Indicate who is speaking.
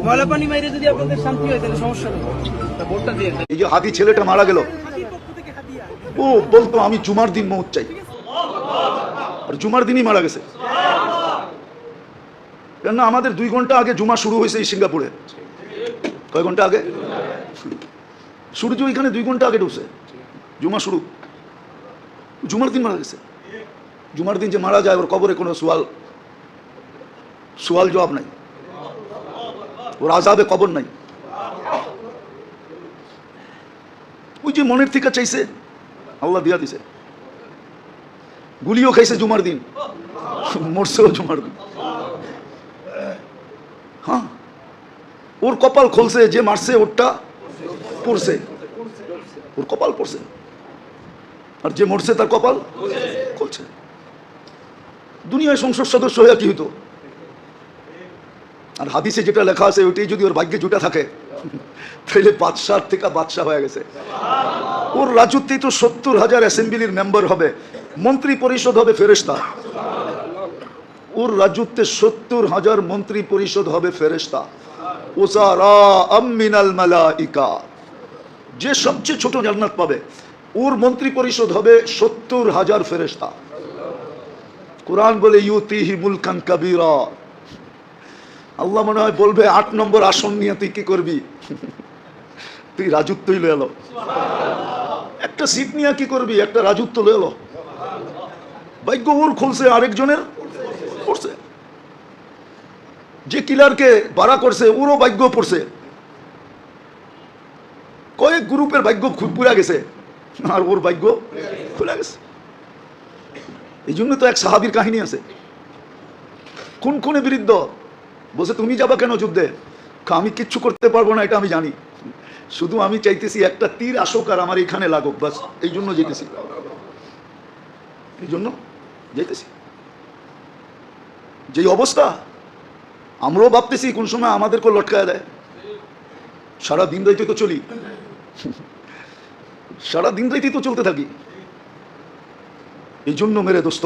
Speaker 1: ময়লা পানি মাইরে যদি আপনাদের শান্তি হয় তাহলে সমস্যা নেই, ভোটটা দিয়ে দেন।
Speaker 2: এই যে হাদি ছেলেটা মারা গেল, ও বলতো আমি জুমার দিন মৌত চাই, আর জুমার দিনই মারা গেছে। কেন আমাদের 2 ঘন্টা আগে জুমা শুরু হয়েছে এই সিঙ্গাপুরে। কয় ঘন্টা আগে? সূর্য এখানে 2 ঘন্টা আগে ঢুকছে, জুমা শুরু। জুমার দিন মারা গেছে। জুমার দিন যে মারা যায় ওর কবরে কোনো সোয়াল জবাব নাই, ওর আযাবে কবর নাই। ওই যে মনের থেকে চাইছে আল্লাহ দিয়া দিছে। গুলিও খাইছে জুমার দিন, মরছেও জুমার দিন। হ্যাঁ, ওর কপাল খুলছে, যে মারছে ওরটা পড়ছে, ওর কপাল পড়ছে, আর যে মরছে তার কপাল খুলছে। দুনিয়ায় সংসদ সদস্য হয়ে কি হইতো? আর হাদিসে যেটা লেখা আছে ওইটাই যদি ওর ভাগ্যে জুটা থাকে তাহলে বাদশাহ থেকে বাদশাহ হয়ে গেছে। ওর রাজত্বেই তো 70,000 অ্যাসেম্বলির মেম্বার হবে, মন্ত্রী পরিষদ হবে ফেরেশতা। ওর রাজত্বে 70,000 মন্ত্রী পরিষদ হবে ফেরেশতা। ওজারা মিনাল মালাইকা, যে সবচেয়ে ছোট জান্নাত পাবে ওর মন্ত্রী পরিষদ হবে 70,000 ফেরেশতা। কোরআন বলে ইউতিহি মুলকান কাবীরা। আল্লাহ মনে হয় বলবে 8 নম্বর আসন নিয়ে তুই কি করবি? তুই রাজত্বই লয়ে এলো, একটা সিট নিয়ে কি করবি? একটা রাজত্ব লয়ে এলো। ভাগ্য ওর খুলছে, আরেকজনের পড়ছে। যে কিলারকে বাড়া করছে ওরও ভাগ্য পড়ছে। কয়েক গ্রুপের ভাগ্য পুরা গেছে আর ওর ভাগ্য খুলে গেছে। এই জন্য তো এক সাহাবীর কাহিনী আছে, কোন বিরুদ্ধ বলছে তুমি যাবা কেন যুদ্ধে? আমি কিচ্ছু করতে পারবো না এটা আমি জানি, শুধু আমি চাইতেছি একটা তীর আসুক আর আমার এখানে লাগুক, বাস এই জন্য যেতেছি, এই জন্য যেতেছি। যেই অবস্থা আমরাও ভাবতেছি কোন সময় আমাদেরকে লটকায় দেয়। সারা দিন রাইতে তো চলি, সারা দিন রাইতে তো চলতে থাকি। এই জন্য মেরে দোস্ত